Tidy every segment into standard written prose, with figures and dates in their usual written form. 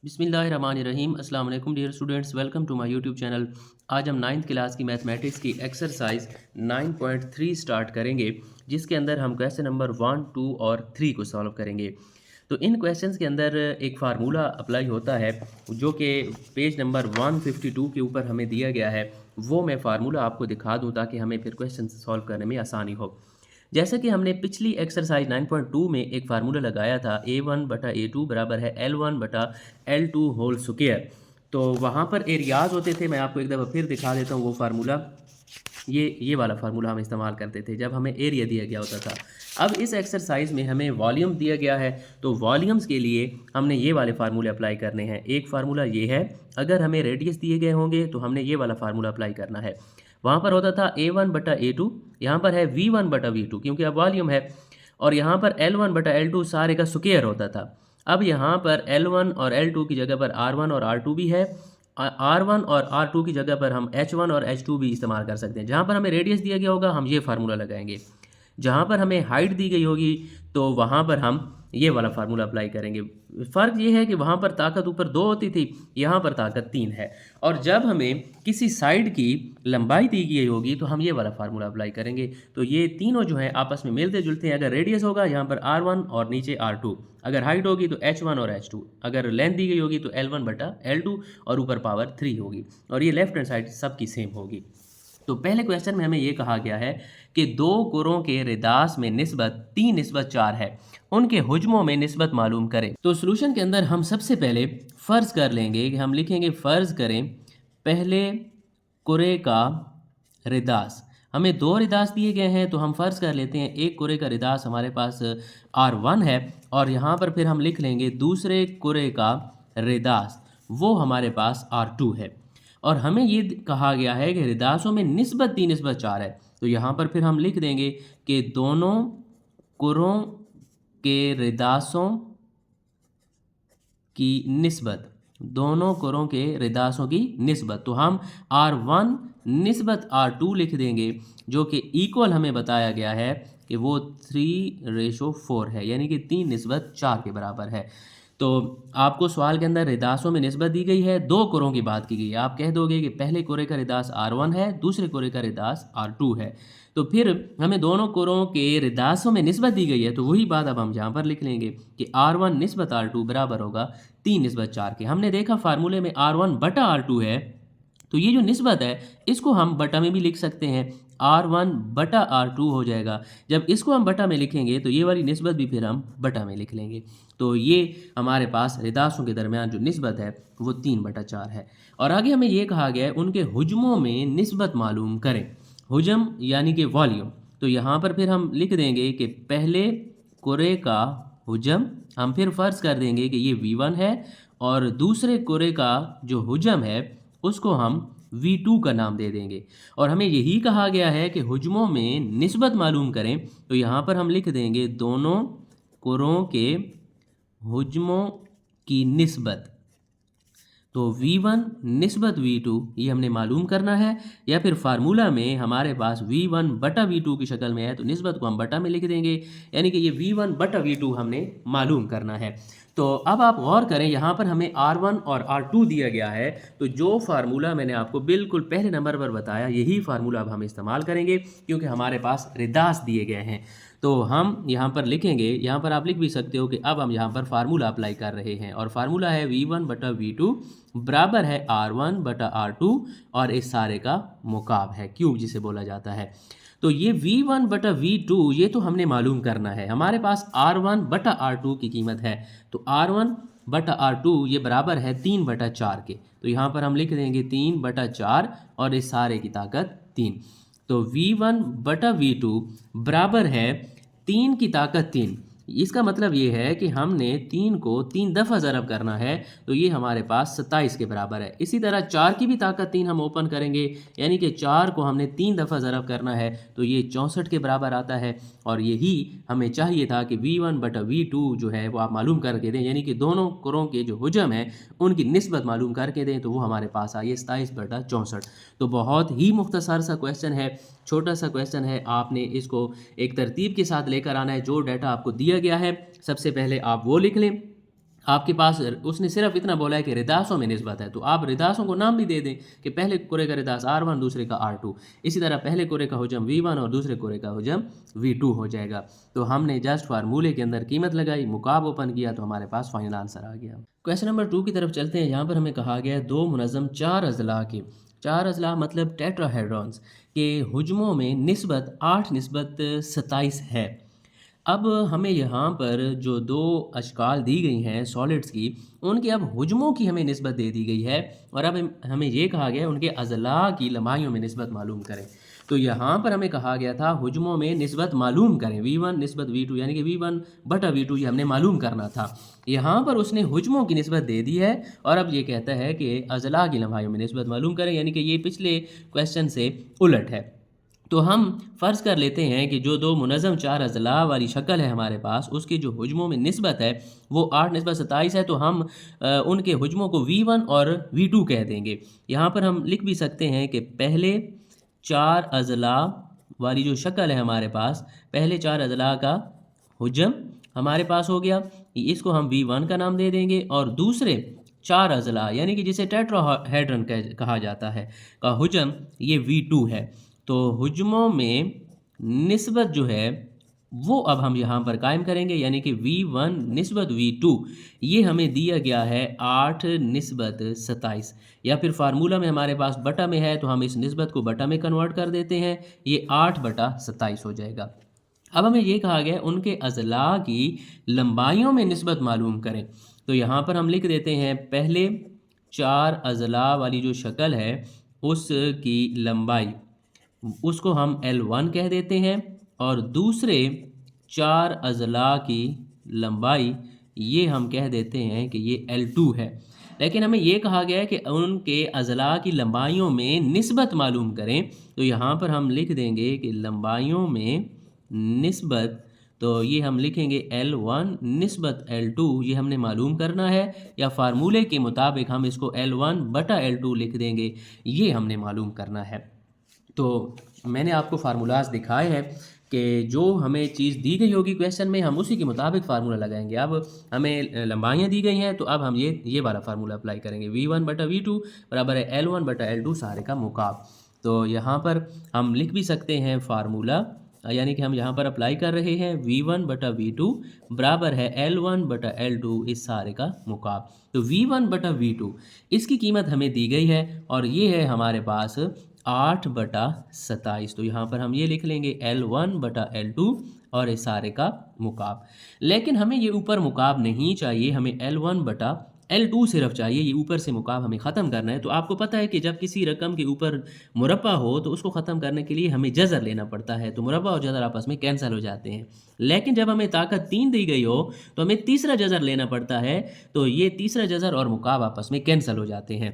बिस्मिल्लाहिर्रहमानिर्रहीम अस्सलाम वालेकुम dear students, welcome to my YouTube channel. आज हम 9th क्लास की मैथमेटिक्स की एक्सरसाइज 9.3 स्टार्ट करेंगे, जिसके अंदर हम क्वेश्चन नंबर 1, 2 और 3 को सॉल्व करेंगे। तो इन क्वेश्चंस के अंदर एक फार्मूला अप्लाई होता है जो कि पेज नंबर 152 के ऊपर हमें दिया गया है। वो मैं फार्मूला आपको दिखा दूँ ताकि हमें फिर क्वेश्चन सॉल्व करने में आसानी हो। जैसा कि हमने पिछली एक्सरसाइज 9.2 में एक फार्मूला लगाया था, A1/A2 बराबर है L1/L2 होल स्क्वायर। तो वहाँ पर एरियाज़ होते थे, मैं आपको एक दफ़ा फिर दिखा देता हूँ वो फार्मूला। ये वाला फार्मूला हम इस्तेमाल करते थे जब हमें एरिया दिया गया होता था। अब इस एक्सरसाइज में हमें वॉल्यूम दिया गया है, तो वॉल्यूम्स के लिए हमने ये वाले फार्मूले अप्लाई करने हैं। एक फार्मूला ये है, अगर हमें रेडियस दिए गए होंगे तो हमने ये वाला फार्मूला अप्लाई करना है। वहाँ पर होता था A1/A2, यहाँ पर है V1/V2 क्योंकि अब वॉल्यूम है, और यहाँ पर L1/L2 सारे का स्क्वायर होता था। अब यहाँ पर L1 और L2 की जगह पर R1 और R2 भी है। R1 और R2 की जगह पर हम H1 और H2 भी इस्तेमाल कर सकते हैं। जहाँ पर हमें रेडियस दिया गया होगा हम ये फार्मूला लगाएंगे, जहाँ पर हमें हाइट दी गई होगी तो वहाँ पर हम ये वाला फार्मूला अप्लाई करेंगे। फ़र्क ये है कि वहाँ पर ताकत ऊपर 2 होती थी, यहाँ पर ताकत 3 है। और जब हमें किसी साइड की लंबाई दी गई होगी तो हम ये वाला फार्मूला अप्लाई करेंगे। तो ये तीनों जो हैं आपस में मिलते जुलते हैं। अगर रेडियस होगा यहाँ पर R1 और नीचे R2, अगर हाइट होगी तो H1 और H2, अगर लेंथ दी गई होगी तो L1/L2 और ऊपर पावर 3 होगी, और ये लेफ्ट हैंड साइड सबकी सेम होगी। तो पहले क्वेश्चन में हमें ये कहा गया है कि दो कुरों के रिदास में निस्बत 3:4 है, उनके हुज्मों में निस्बत मालूम करें। तो सॉल्यूशन के अंदर हम सबसे पहले फ़र्ज़ कर लेंगे कि हम लिखेंगे फ़र्ज़ करें पहले कुरे का रिदास। हमें दो रिदास दिए गए हैं तो हम फ़र्ज़ कर लेते हैं एक कुरे का रिदास हमारे पास R1 है, और यहाँ पर फिर हम लिख लेंगे दूसरे कुरे का रिदास वो हमारे पास R2 है। और हमें ये कहा गया है कि रिदासों में निस्बत 3:4 है, तो यहाँ पर फिर हम लिख देंगे कि दोनों कुरों के रिदासों की निस्बत, दोनों कुरों के रिदासों की निस्बत, तो हम R1 निस्बत R2 लिख देंगे, जो कि इक्वल हमें बताया गया है कि वो 3:4 है, यानी कि 3:4 के बराबर है। तो आपको सवाल के अंदर रिदासों में निस्बत दी गई है, दो कुरों की बात की गई है। आप कह दोगे कि पहले कुरे का रिदास R1 है, दूसरे कुरे का रिदास R2 है। तो फिर हमें दोनों कुरों के रिदासों में निस्बत दी गई है, तो वही बात अब हम यहाँ पर लिख लेंगे कि R1 निस्बत R2 बराबर होगा 3:4 के। हमने देखा फार्मूले में R1/R2 है, तो ये जो निस्बत है इसको हम बटा में भी लिख सकते हैं, R1/R2 हो जाएगा। जब इसको हम बटा में लिखेंगे तो ये वाली निस्बत भी फिर हम बटा में लिख लेंगे। तो ये हमारे पास रिदासों के दरमियान जो निस्बत है वो 3/4 है। और आगे हमें ये कहा गया है उनके हुज्मों में निस्बत मालूम करें। हुज्म यानी कि वॉल्यूम, तो यहाँ पर फिर हम लिख देंगे कि पहले कुरे का हुज्म, हम फिर फ़र्ज़ कर देंगे कि ये V1 है, और दूसरे कुरे का जो हुज्म है उसको हम V2 का नाम दे देंगे। और हमें यही कहा गया है कि हुज्मों में निस्बत मालूम करें, तो यहाँ पर हम लिख देंगे दोनों कुरों के हुज्मों की निस्बत। तो V1 निस्बत V2 ये हमने मालूम करना है, या फिर फार्मूला में हमारे पास V1/V2 की शक्ल में है तो निस्बत को हम बटा में लिख देंगे, यानी कि ये V1/V2 हमने मालूम करना है। तो अब आप गौर करें, यहाँ पर हमें R1 और R2 दिया गया है, तो जो फार्मूला मैंने आपको बिल्कुल पहले नंबर पर बताया यही फार्मूला अब हम इस्तेमाल करेंगे, क्योंकि हमारे पास रिदास दिए गए हैं। तो हम यहाँ पर लिखेंगे, यहाँ पर आप लिख भी सकते हो कि अब हम यहाँ पर फार्मूला अप्लाई कर रहे हैं, और फार्मूला है V1/V2 बराबर है R1/R2, और इस सारे का मुकाब है, क्यूब जिसे बोला जाता है। तो ये V1/V2 ये तो हमने मालूम करना है। हमारे पास R1/R2 की कीमत है, तो R1/R2 ये बराबर है 3/4 के, तो यहाँ पर हम लिख देंगे 3/4 और इस सारे की ताकत 3। तो V1/V2 बराबर है 3 की ताकत 3। इसका मतलब ये है कि हमने 3 को 3 दफ़ा ज़रब करना है, तो ये हमारे पास 27 के बराबर है। इसी तरह 4 की भी ताकत 3 हम ओपन करेंगे, यानी कि 4 को हमने 3 दफ़ा ज़रब करना है, तो ये 64 के बराबर आता है। और यही हमें चाहिए था कि V1/V2 जो है वो आप मालूम करके दें, यानी कि दोनों कुरों के जो हुज्म हैं उनकी निस्बत मालूम करके दें, तो वो हमारे पास आई है 27/64। तो बहुत ही मुख्तसर सा क्वेश्चन है, छोटा सा क्वेश्चन है। आपने इसको एक तरतीब के साथ लेकर आना है। जो डाटा आपको दिया गया है सबसे पहले आप वो लिख लें, आपके पास उसने सिर्फ इतना बोला है कि रिदासों में निस्बत है, तो आप रिदासों को नाम भी दे दें कि पहले कुरे का रिदास R1, दूसरे का R2। इसी तरह पहले कुरे का हुजम V1 और दूसरे कुरे का हुजम V2 हो जाएगा। तो हमने जस्ट फार्मूले के अंदर कीमत लगाई, मुकाब ओपन किया, तो हमारे पास फाइनल आंसर आ गया। क्वेश्चन नंबर 2 की तरफ चलते हैं। यहाँ पर हमें कहा गया है दो मुनज़्ज़म चार अज़ला के, चार अज़ला मतलब टेट्राहेड्रॉन्स के हुजमों में निस्बत 8/27 है। अब हमें यहाँ पर जो दो अशकाल दी गई हैं सॉलिड्स की, उनके अब हुजमों की हमें निस्बत दे दी गई है और अब हमें ये कहा गया है उनके अज़ला की लम्हाइयों में निस्बत मालूम करें। तो यहाँ पर हमें कहा गया था हुजमों में निस्बत मालूम करें, V1 निस्बत V2 यानी कि V1/V2 ये हमने मालूम करना था। यहाँ पर उसने हुजमों की निस्बत दे दी है और अब ये कहता है कि अज़ला की लम्हाइयों में निस्बत मालूम करें, यानी कि ये पिछले क्वेश्चन से उलट है। तो हम फ़र्ज़ कर लेते हैं कि जो दो मुनज़्ज़म चार अज़ला वाली शक्ल है हमारे पास, उसके जो हुजमों में निस्बत है वो 8/27 है, तो हम उनके हुजमों को V1 और V2 कह देंगे। यहाँ पर हम लिख भी सकते हैं कि पहले चार अज़ला वाली जो शक्ल है हमारे पास, पहले चार अज़ला का हुजम हमारे पास हो गया, इसको हम V1 का नाम दे देंगे और दूसरे चार अज़ला यानी कि जिसे टेट्राहेड्रन कहा जाता है का हुजम ये V2 है। तो हुजमों में निस्बत जो है वो अब हम यहाँ पर कायम करेंगे, यानी कि V1 निस्बत V2 ये हमें दिया गया है 8/27, या फिर फार्मूला में हमारे पास बटा में है तो हम इस निस्बत को बटा में कन्वर्ट कर देते हैं, ये 8/27 हो जाएगा। अब हमें ये कहा गया उनके अज़ला की लंबाइयों में निस्बत मालूम करें। तो यहाँ पर हम लिख देते हैं पहले चार अज़ला वाली जो शक्ल है उसकी लंबाई, उसको हम L1 कह देते हैं और दूसरे चार अज़ला की लंबाई ये हम कह देते हैं कि ये L2 है। लेकिन हमें ये कहा गया है कि उनके अज़ला की लंबाइयों में निस्बत मालूम करें, तो यहाँ पर हम लिख देंगे कि लंबाइयों में निस्बत, तो ये हम लिखेंगे L1 निस्बत L2, ये हमने मालूम करना है, या फार्मूले के मुताबिक हम इसको L1/L2 लिख देंगे, ये हमने मालूम करना है। तो मैंने आपको फार्मूलाज दिखाए हैं कि जो हमें चीज़ दी गई होगी क्वेश्चन में हम उसी के मुताबिक फार्मूला लगाएंगे। अब हमें लंबाइयाँ दी गई हैं तो अब हम ये वाला फार्मूला अप्लाई करेंगे, V1/V2 बराबर है L1/L2 सारे का मुकाब। तो यहाँ पर हम लिख भी सकते हैं फार्मूला, यानी कि हम यहाँ पर अप्लाई कर रहे हैं V1/V2 बराबर है L1/L2 इस सारे का मुकाब। तो V1/V2 इसकी कीमत हमें दी गई है और ये है हमारे पास 8/27। तो यहाँ पर हम ये लिख लेंगे L1/L2 और इस सारे का मुकाब। लेकिन हमें ये ऊपर मुकाब नहीं चाहिए, हमें L1/L2 सिर्फ चाहिए, ये ऊपर से मुकाब हमें ख़त्म करना है। तो आपको पता है कि जब किसी रकम के ऊपर मुरब्बा हो तो उसको ख़त्म करने के लिए हमें जज़र लेना पड़ता है, तो मुरब्बा और जज़र आपस में कैंसिल हो जाते हैं। लेकिन जब हमें ताकत 3 दी गई हो तो हमें तीसरा जज़र लेना पड़ता है, तो ये तीसरा जज़र और मुकाब आपस में कैंसिल हो जाते हैं।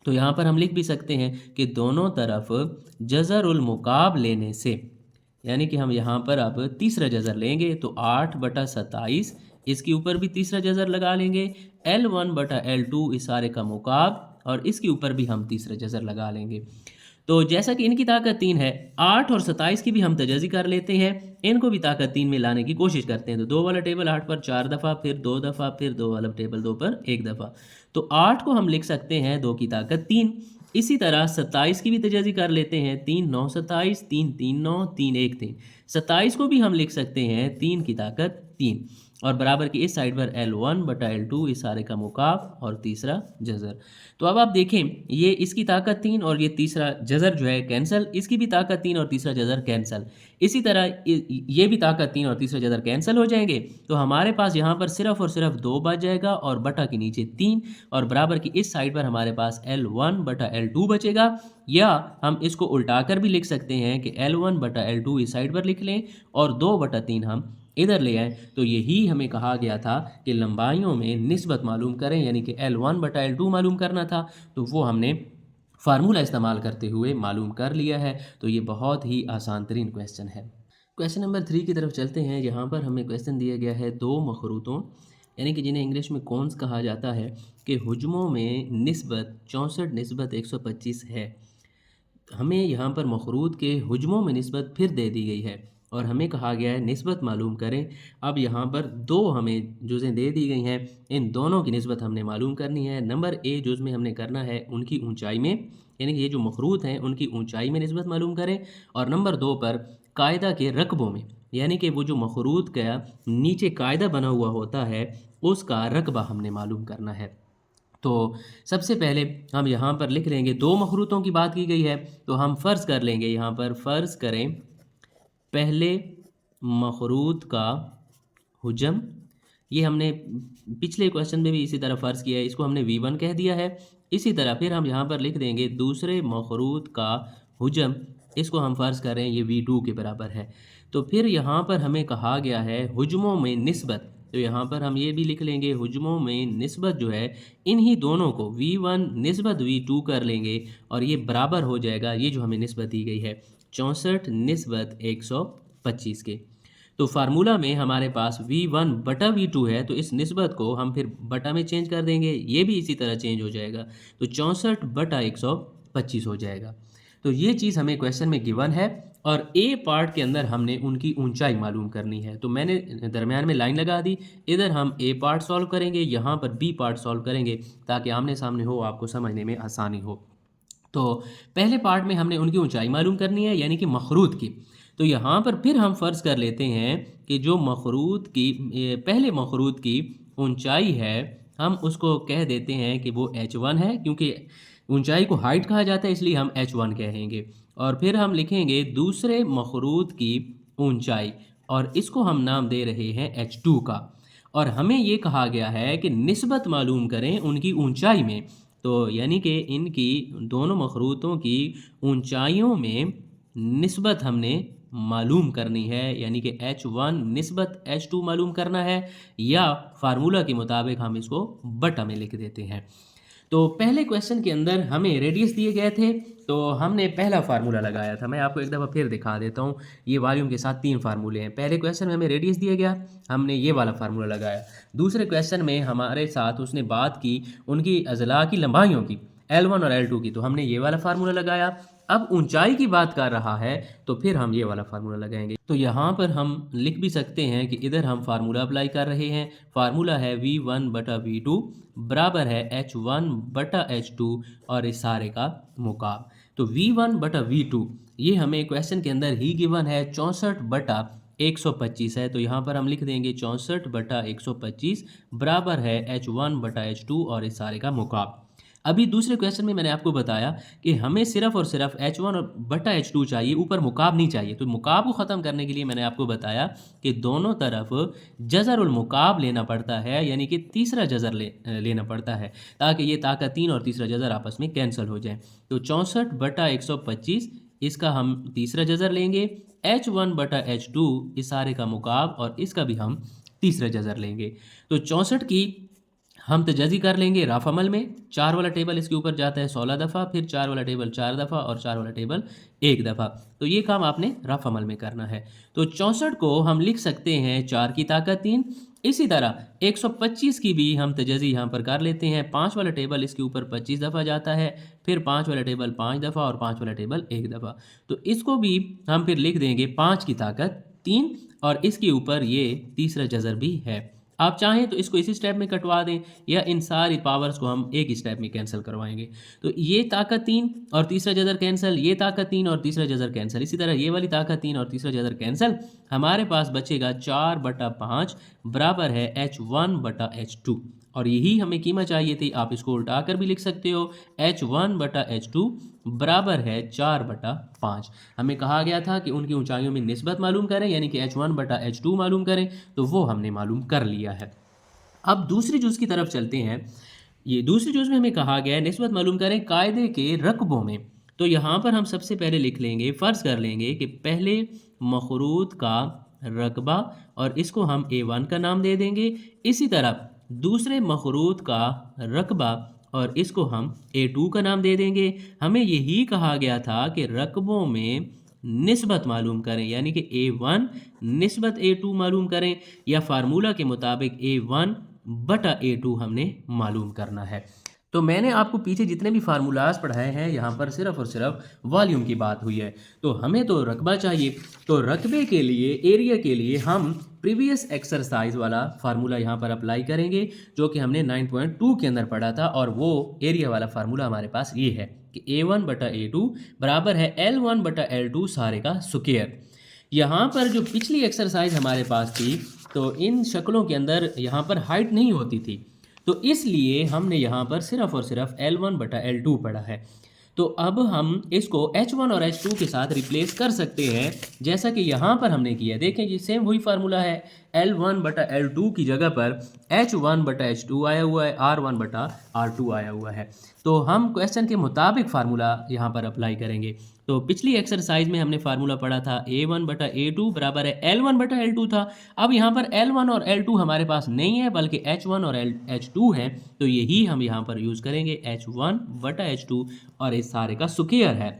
तो यहाँ पर हम लिख भी सकते हैं कि दोनों तरफ जज़र उल मुकाब लेने से, यानी कि हम यहाँ पर अब तीसरा जज़र लेंगे तो 8/27, इसके ऊपर भी तीसरा जज़र लगा लेंगे, L1/L2 इस सारे का मुकाब और इसके ऊपर भी हम तीसरा जज़र लगा लेंगे। तो जैसा कि इनकी ताकत 3 है, 8 और 27 की भी हम तजाज़ी कर लेते हैं, इनको भी ताकत 3 में लाने की कोशिश करते हैं। तो 2 वाला टेबल 8 पर 4 दफ़ा, फिर 2 दफ़ा, फिर 2 वाला टेबल 2 पर 1 दफ़ा। तो 8 को हम लिख सकते हैं 2 की ताकत 3। इसी तरह 27 की भी तजाज़ी कर लेते हैं, 3 9 27, 3 3 9, 3 1 3। 27 को भी हम लिख सकते हैं 3 की ताकत 3 और बराबर की इस साइड पर L1/L2 इस सारे का मुकाब और तीसरा जज़र। तो अब आप देखें ये इसकी ताकत 3 और ये तीसरा जज़र जो है कैंसल, इसकी भी ताकत 3 और तीसरा जज़र कैंसल। इसी तरह ये भी ताकत 3 और तीसरा जज़र कैंसल हो जाएंगे, तो हमारे पास यहाँ पर सिर्फ और सिर्फ 2 बच जाएगा और बटा के नीचे 3 और बराबर की इस साइड पर हमारे पास L1/L2 बचेगा। या हम इसको उल्टाकर भी लिख सकते हैं कि L1/L2 इस साइड पर लिख लें और 2/3 हम इधर ले आए। तो यही हमें कहा गया था कि लंबाइयों में निस्बत मालूम करें, यानी कि L1/L2 मालूम करना था, तो वो हमने फार्मूला इस्तेमाल करते हुए मालूम कर लिया है। तो ये बहुत ही आसान तरीन क्वेश्चन है। क्वेश्चन नंबर 3 की तरफ चलते हैं। यहाँ पर हमें क्वेश्चन दिया गया है दो मखरूतों, यानी कि जिन्हें इंग्लिश में कॉन्स कहा जाता है, कि हुजमों में निस्बत 64/125 है। हमें यहाँ पर मखरूत के हुजमों में निस्बत फिर दे दी गई है। और हमें कहा गया है निस्बत मालूम करें। अब यहाँ पर दो हमें जुज़ें दे दी गई हैं, इन दोनों की निस्बत हमने मालूम करनी है। नंबर ए जुज़ में हमने करना है उनकी ऊंचाई में, यानी कि ये जो मखरूत हैं उनकी ऊंचाई में निस्बत मालूम करें। और नंबर दो पर कायदा के रकबों में, यानी कि वो जो मखरूत का नीचे कायदा बना हुआ होता है उसका रकबा हमने मालूम करना है। तो सबसे पहले हम यहाँ पर लिख लेंगे, दो मखरूतों की बात की गई है तो हम फ़र्ज़ कर लेंगे, यहाँ पर फ़र्ज़ करें पहले मखरूत का हुजम, ये हमने पिछले क्वेश्चन में भी इसी तरह फ़र्ज़ किया है, इसको हमने V1 कह दिया है। इसी तरह फिर हम यहाँ पर लिख देंगे दूसरे मखरूत का हुजम, इसको हम फ़र्ज़ कर रहे हैं ये V2 के बराबर है। तो फिर यहाँ पर हमें कहा गया है हुजमों में निस्बत, तो यहाँ पर हम ये भी लिख लेंगे हुजमों में निस्बत जो है इन्हीं दोनों को V1 निस्बत V2 कर लेंगे और ये बराबर हो जाएगा, ये जो हमें निस्बत दी गई है 64 निस्बत 125 के। तो फार्मूला में हमारे पास V1 बटा V2 है, तो इस निस्बत को हम फिर बटा में चेंज कर देंगे, ये भी इसी तरह चेंज हो जाएगा, तो 64 बटा 125 हो जाएगा। तो ये चीज़ हमें क्वेश्चन में गिवन है और ए पार्ट के अंदर हमने उनकी ऊंचाई मालूम करनी है। तो मैंने दरमियान में लाइन लगा दी, इधर हम ए पार्ट सॉल्व करेंगे, यहाँ पर बी पार्ट सॉल्व करेंगे ताकि आमने सामने हो, आपको समझने में आसानी हो। तो पहले पार्ट में हमने उनकी ऊंचाई मालूम करनी है, यानी कि मखरूत की। तो यहाँ पर फिर हम फ़र्ज़ कर लेते हैं कि जो मखरूत की पहले मखरूत की ऊंचाई है हम उसको कह देते हैं कि वो h1 है, क्योंकि ऊंचाई को हाइट कहा जाता है इसलिए हम h1 कहेंगे। और फिर हम लिखेंगे दूसरे मखरूत की ऊंचाई और इसको हम नाम दे रहे हैं h2 का। और हमें ये कहा गया है कि निस्बत मालूम करें उनकी ऊंचाई में, तो यानी कि इनकी दोनों मखरूतों की ऊंचाइयों में निस्बत हमने मालूम करनी है, यानी कि h1 निस्बत h2 मालूम करना है, या फार्मूला के मुताबिक हम इसको बटा में लिख देते हैं। तो पहले क्वेश्चन के अंदर हमें रेडियस दिए गए थे, तो हमने पहला फार्मूला लगाया था। मैं आपको एक दफ़ा फिर दिखा देता हूँ, ये वॉल्यूम के साथ 3 फार्मूले हैं। पहले क्वेश्चन में हमें रेडियस दिया गया, हमने ये वाला फार्मूला लगाया। दूसरे क्वेश्चन में हमारे साथ उसने बात की उनकी अज़ला की लंबाइयों की, L1 और L2 की, तो हमने ये वाला फार्मूला लगाया। अब ऊंचाई की बात कर रहा है तो फिर हम ये वाला फार्मूला लगाएंगे। तो यहाँ पर हम लिख भी सकते हैं कि इधर हम फार्मूला अप्लाई कर रहे हैं। फार्मूला है V1 बटा V2 बराबर है H1 बटा H2 और इस सारे का मुकाब। तो V1 बटा V2 ये हमें क्वेश्चन के अंदर ही गिवन है 64 बटा 125 है, तो यहाँ पर हम लिख देंगे 64 बटा 125 बराबर है H1 बटा H2 और इस सारे का मुकाब। अभी दूसरे क्वेश्चन में मैंने आपको बताया कि हमें सिर्फ और सिर्फ H1 और बटा H2 चाहिए, ऊपर मुकाब नहीं चाहिए। तो मुकाब को ख़त्म करने के लिए मैंने आपको बताया कि दोनों तरफ जज़रुल मुकाब लेना पड़ता है, यानी कि तीसरा जज़र लेना पड़ता है ताकि ये ताकत 3 और तीसरा जज़र आपस में कैंसिल हो जाए। तो 64 बटा 125 इसका हम तीसरा जज़र लेंगे, H1 बटा H2 इस सारे का मुकाब और इसका भी हम तीसरा जज़र लेंगे। तो 64 की हम तजज़ी कर लेंगे रफ़ अमल में, 4 वाला टेबल इसके ऊपर जाता है 16 दफ़ा, फिर 4 वाला टेबल 4 दफ़ा और 4 वाला टेबल 1 दफ़ा। तो ये काम आपने रफ़ अमल में करना है। तो 64 को हम लिख सकते हैं 4 की ताकत 3। इसी तरह 125 की भी हम तजज़ी यहाँ पर कर लेते हैं। 5 वाला टेबल इसके ऊपर 25 दफ़ा जाता है, फिर 5 वाला टेबल 5 दफ़ा और 5 वाला टेबल 1 दफ़ा। तो इसको भी हम फिर लिख देंगे 5 की ताकत 3 और इसके ऊपर ये तीसरा जज़र भी है। आप चाहें तो इसको इसी स्टेप में कटवा दें या इन सारी पावर्स को हम एक ही स्टेप में कैंसिल करवाएंगे। तो ये ताकत 3 और तीसरा जज़र कैंसिल, ये ताकत 3 और तीसरा जज़र कैंसिल, इसी तरह ये वाली ताकत 3 और तीसरा जज़र कैंसिल। हमारे पास बचेगा 4 बटा 5 बराबर है H1 बटा H2 और यही हमें कीमत चाहिए थी। आप इसको उल्टा कर भी लिख सकते हो, H1 बटा H2 बराबर है 4 बटा 5। हमें कहा गया था कि उनकी ऊंचाइयों में निस्बत मालूम करें, यानी कि H1 बटा H2 मालूम करें, तो वो हमने मालूम कर लिया है। अब दूसरी जुज़ की तरफ चलते हैं। ये दूसरी जुज़ में हमें कहा गया है निस्बत मालूम करें कायदे के रकबों में। तो यहाँ पर हम सबसे पहले लिख लेंगे, फ़र्ज़ कर लेंगे कि पहले मखरूत का रकबा और इसको हम A1 का नाम दे देंगे। इसी तरह दूसरे मखरूत का रकबा और इसको हम A2 का नाम दे देंगे। हमें यही कहा गया था कि रकबों में निस्बत मालूम करें, यानी कि A1 निस्बत A2 मालूम करें, या फार्मूला के मुताबिक A1 बटा A2 हमने मालूम करना है। तो मैंने आपको पीछे जितने भी फार्मूलाज पढ़ाए हैं यहाँ पर सिर्फ और सिर्फ वॉल्यूम की बात हुई है। तो हमें तो रकबा चाहिए, तो रकबे के लिए, एरिया के लिए हम प्रीवियस एक्सरसाइज वाला फार्मूला यहाँ पर अप्लाई करेंगे जो कि हमने 9.2 के अंदर पढ़ा था, और वो एरिया वाला फार्मूला हमारे पास ये है कि A1/A2 बराबर है L1/L2 सारे का स्क्वायर। यहाँ पर जो पिछली एक्सरसाइज हमारे पास थी तो इन शक्लों के अंदर यहाँ पर हाइट नहीं होती थी, तो इसलिए हमने यहाँ पर सिर्फ और सिर्फ L1/L2 पढ़ा है। तो अब हम इसको H1 और H2 के साथ रिप्लेस कर सकते हैं जैसा कि यहाँ पर हमने किया। देखें जी, सेम वही फार्मूला है, L1/L2 की जगह पर H1/H2 आया हुआ है, R1/R2 आया हुआ है। तो हम क्वेश्चन के मुताबिक फार्मूला यहाँ पर अप्लाई करेंगे। तो पिछली एक्सरसाइज में हमने फार्मूला पढ़ा था A1/A2 बराबर है L1/L2 था। अब यहाँ पर L1 और L2 हमारे पास नहीं है बल्कि H1 और H2 है, तो यही हम यहाँ पर यूज़ करेंगे H1/H2 और इस सारे का स्क्वायर है।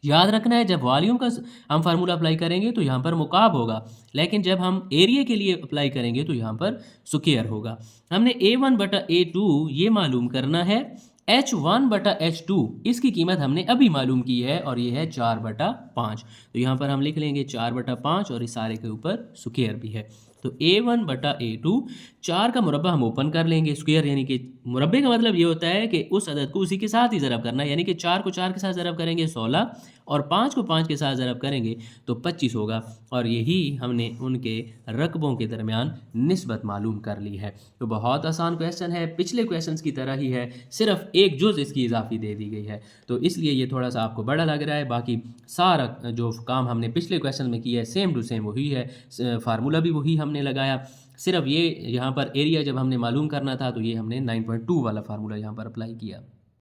याद रखना है, जब वॉल्यूम का हम फार्मूला अप्लाई करेंगे तो यहाँ पर मुकाब होगा, लेकिन जब हम एरिया के लिए अप्लाई करेंगे तो यहाँ पर स्क्वायर होगा। हमने A1/A2 ये मालूम करना है, H1/H2 इसकी कीमत हमने अभी मालूम की है और ये है 4/5। तो यहाँ पर हम लिख लेंगे 4/5 और इस सारे के ऊपर स्क्वायर भी है। तो A1/A2 4 का मुरब्बा हम ओपन कर लेंगे, स्क्वायर यानी कि मुरब्बे का मतलब ये होता है कि उस अदद को उसी के साथ ही ज़रब करना है, यानी कि 4 को 4 के साथ ज़रब करेंगे 16 और 5 को 5 के साथ ज़रब करेंगे तो 25 होगा। और यही हमने उनके रकबों के दरमियान निस्बत मालूम कर ली है। तो बहुत आसान क्वेश्चन है, पिछले क्वेश्चंस की तरह ही है, सिर्फ एक जुज़ इसकी इजाफी दे दी गई है, तो इसलिए ये थोड़ा सा आपको बड़ा लग रहा है। बाकी सारा जो काम हमने पिछले क्वेश्चन में किया है सेम टू सेम वही है, फार्मूला भी वही हमने लगाया, सिर्फ ये यहाँ पर एरिया जब हमने मालूम करना था तो ये हमने 9.2 वाला फार्मूला यहाँ पर अप्लाई किया।